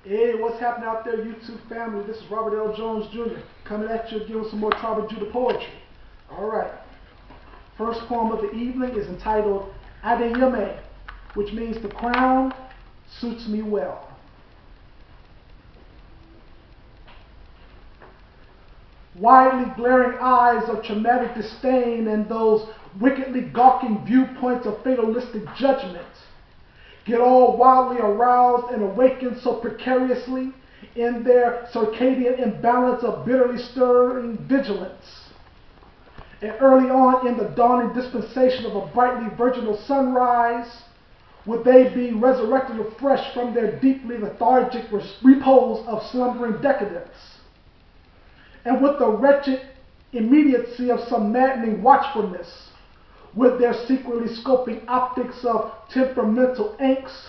Hey, what's happening out there, YouTube family? This is Robert L. Jones Jr. coming at you again with some more Tribal Judah poetry. All right. First poem of the evening is entitled Adeyemi, which means the crown suits me well. Widely glaring eyes of traumatic disdain and those wickedly gawking viewpoints of fatalistic judgment get all wildly aroused and awakened so precariously in their circadian imbalance of bitterly stirring vigilance. And early on in the dawning dispensation of a brightly virginal sunrise, would they be resurrected afresh from their deeply lethargic repose of slumbering decadence? And with the wretched immediacy of some maddening watchfulness, with their secretly scoping optics of temperamental angst,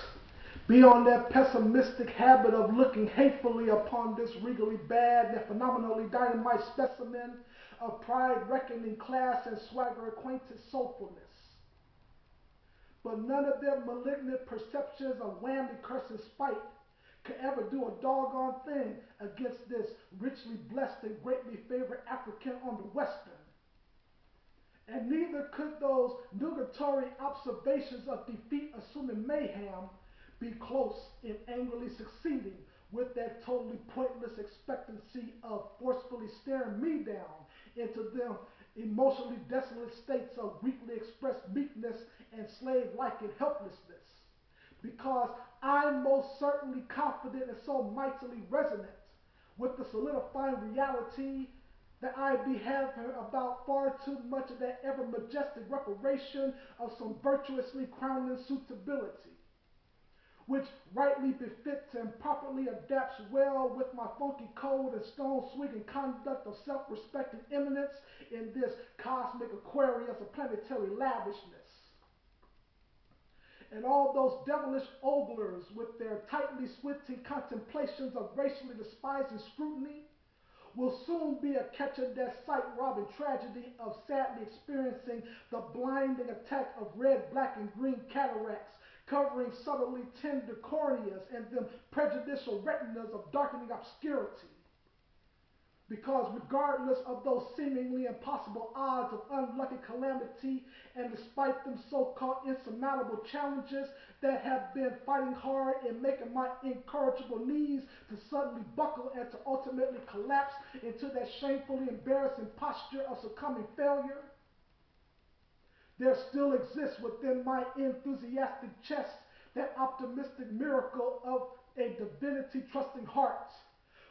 be on that pessimistic habit of looking hatefully upon this regally bad and phenomenally dynamite specimen of pride reckoning class and swagger acquainted soulfulness. But none of their malignant perceptions of whammy, curse, and spite could ever do a doggone thing against this richly blessed and greatly favored African on the Western. And neither could those nugatory observations of defeat assuming mayhem be close in angrily succeeding with that totally pointless expectancy of forcefully staring me down into them emotionally desolate states of weakly expressed meekness and slave-like helplessness. Because I'm most certainly confident and so mightily resonant with the solidifying reality that I be having about far too much of that ever majestic reparation of some virtuously crowning suitability, which rightly befits and properly adapts well with my funky code and stone swinging conduct of self-respecting eminence in this cosmic Aquarius of planetary lavishness. And all those devilish oglers with their tightly squinting contemplations of racially despising scrutiny will soon be a catching that sight-robbing tragedy of sadly experiencing the blinding attack of red, black, and green cataracts covering subtly tender corneas and them prejudicial retinas of darkening obscurity. Because regardless of those seemingly impossible odds of unlucky calamity, and despite them so-called insurmountable challenges that have been fighting hard in making my incorrigible knees to suddenly buckle and to ultimately collapse into that shamefully embarrassing posture of succumbing failure, there still exists within my enthusiastic chest that optimistic miracle of a divinity-trusting heart,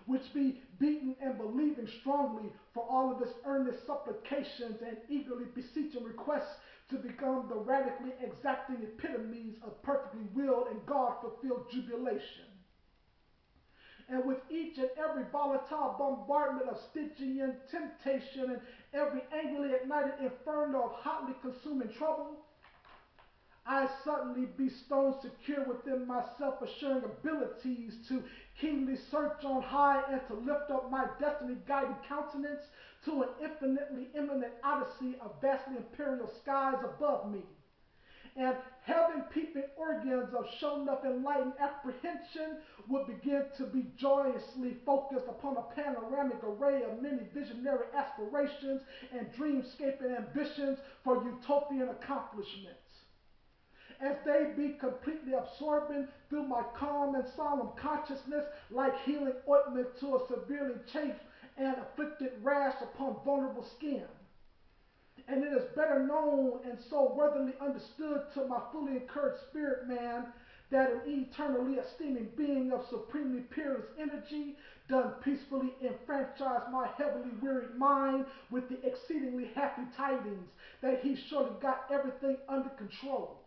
which be beaten and believing strongly for all of its earnest supplications and eagerly beseeching requests to become the radically exacting epitomes of perfectly willed and God-fulfilled jubilation. And with each and every volatile bombardment of Stygian temptation and every angrily ignited inferno of hotly consuming trouble, I suddenly be stone secure within my self-assuring abilities to keenly search on high and to lift up my destiny-guiding countenance to an infinitely imminent odyssey of vastly imperial skies above me. And heaven-peeping organs of shown-up enlightened apprehension would begin to be joyously focused upon a panoramic array of many visionary aspirations and dreamscaping ambitions for utopian accomplishments, as they be completely absorbing through my calm and solemn consciousness like healing ointment to a severely chafed and afflicted rash upon vulnerable skin. And it is better known and so worthily understood to my fully encouraged spirit man that an eternally esteeming being of supremely peerless energy done peacefully enfranchise my heavily wearied mind with the exceedingly happy tidings that he surely got everything under control.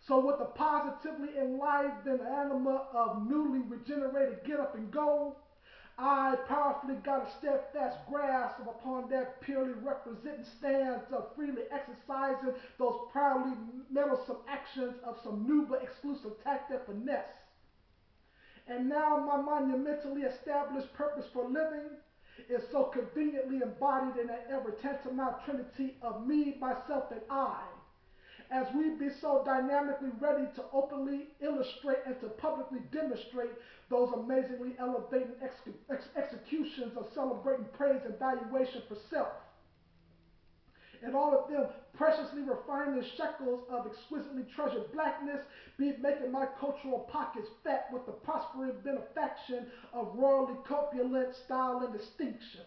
So with the positively enlivened anima of newly regenerated get up and go, I powerfully got a steadfast grasp upon that purely representing stance of freely exercising those proudly meddlesome actions of some new but exclusive tact and finesse. And now my monumentally established purpose for living is so conveniently embodied in that ever tantamount trinity of me, myself, and I, as we be so dynamically ready to openly illustrate and to publicly demonstrate those amazingly elevating executions of celebrating praise and valuation for self, and all of them preciously refining shekels of exquisitely treasured blackness, be making my cultural pockets fat with the prospering benefaction of royally corpulent style and distinction.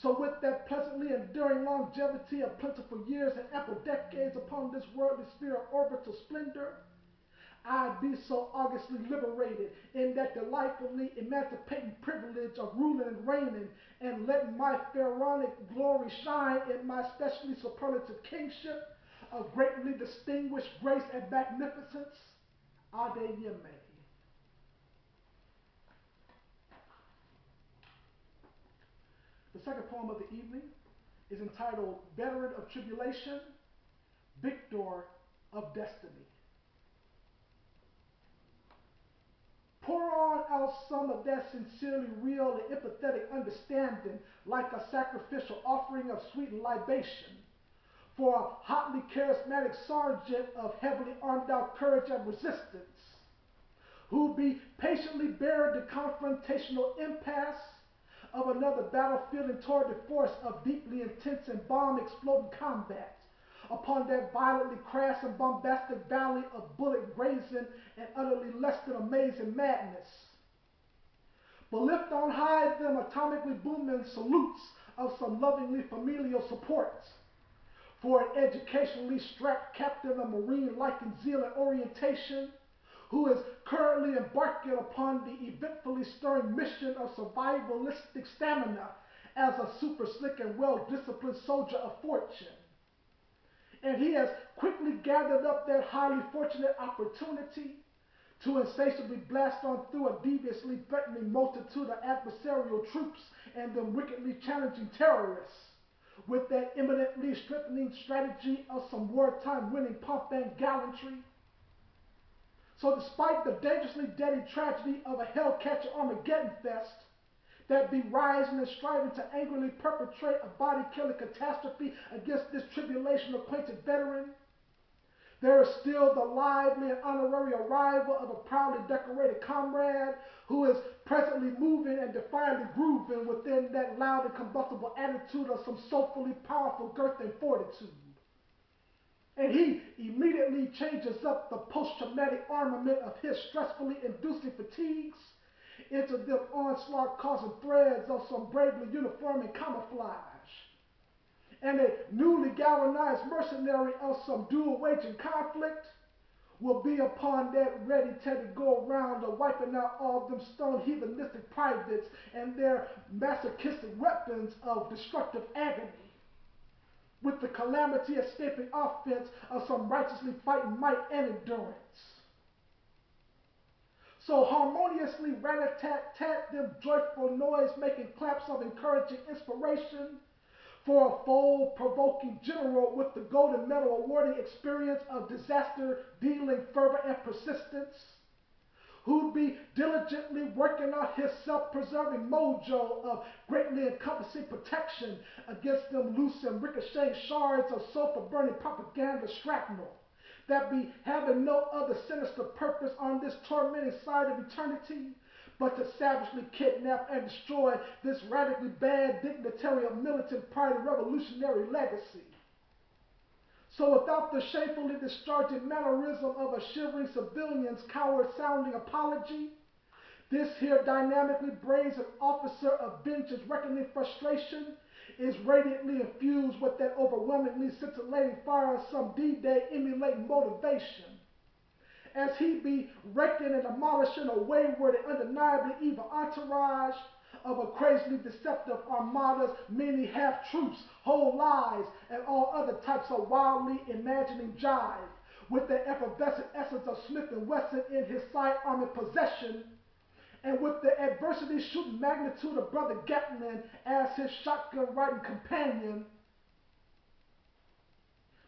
So with that pleasantly enduring longevity of plentiful years and ample decades upon this worldly sphere of orbital splendor, I be so augustly liberated in that delightfully emancipating privilege of ruling and reigning, and letting my pharaonic glory shine in my specially superlative kingship of greatly distinguished grace and magnificence. Adeyemi. The second poem of the evening is entitled Veteran of Tribulation, Victor of Destiny. Pour on out some of that sincerely real and empathetic understanding, like a sacrificial offering of sweet libation, for a hotly charismatic sergeant of heavily armed out courage and resistance, who be patiently bearing the confrontational impasse of another battlefield and toward the force of deeply intense and bomb-exploding combat upon that violently crass and bombastic valley of bullet-grazing and utterly less than amazing madness. But lift on high them atomically booming salutes of some lovingly familial supports for an educationally strapped captain of marine-like zeal and orientation, who is currently embarking upon the eventfully stirring mission of survivalistic stamina as a super slick and well-disciplined soldier of fortune. And he has quickly gathered up that highly fortunate opportunity to insatiably blast on through a deviously threatening multitude of adversarial troops and them wickedly challenging terrorists, with that eminently strengthening strategy of some wartime winning pomp and gallantry. So despite the dangerously deadly tragedy of a hell-catcher Armageddon fest that be rising and striving to angrily perpetrate a body-killing catastrophe against this tribulation-acquainted veteran, there is still the lively and honorary arrival of a proudly decorated comrade who is presently moving and defiantly grooving within that loud and combustible attitude of some soulfully powerful girth and fortitude. And he immediately changes up the post-traumatic armament of his stressfully inducing fatigues into them onslaught-causing threads of some bravely uniform and camouflage. And a newly galvanized mercenary of some dual-waging conflict will be upon that ready-teddy go-around of wiping out all them stone heathenistic privates and their masochistic weapons of destructive agony, with the calamity escaping offense of some righteously fighting might and endurance. So harmoniously rat-a-tat-tat them joyful noise-making claps of encouraging inspiration for a foe-provoking general with the golden medal awarding experience of disaster-dealing fervor and persistence, who'd be diligently working out his self-preserving mojo of greatly encompassing protection against them loose and ricocheting shards of sulfur-burning propaganda shrapnel that be having no other sinister purpose on this tormenting side of eternity but to savagely kidnap and destroy this radically bad dignitary of militant pride and revolutionary legacy. So without the shamefully discharging mannerism of a shivering civilian's coward-sounding apology, this here dynamically brazen officer of vengeance reckoning frustration is radiantly infused with that overwhelmingly scintillating fire of some D-Day emulating motivation, as he be wrecking and demolishing a wayward and undeniably evil entourage of a crazily deceptive armada's many half-truths, whole lies, and all other types of wildly imagining jive, with the effervescent essence of Smith & Wesson in his sidearm in possession, and with the adversity-shooting magnitude of Brother Gatlin as his shotgun-riding companion.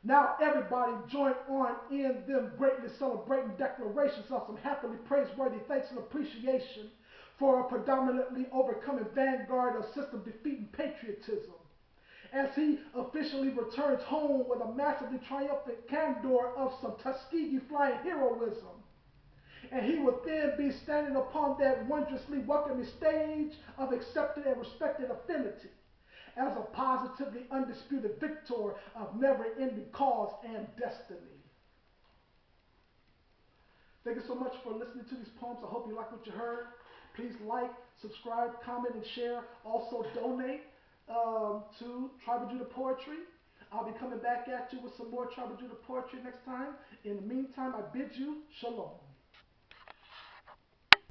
Now everybody join on in them greatly celebrating declarations of some happily praiseworthy thanks and appreciation for a predominantly overcoming vanguard of system-defeating patriotism, as he officially returns home with a massively triumphant candor of some Tuskegee flying heroism. And he would then be standing upon that wondrously welcoming stage of accepted and respected affinity as a positively undisputed victor of never-ending cause and destiny. Thank you so much for listening to these poems. I hope you like what you heard. Please like, subscribe, comment, and share. Also donate to Tribal Judah Poetry. I'll be coming back at you with some more Tribal Judah Poetry next time. In the meantime, I bid you shalom.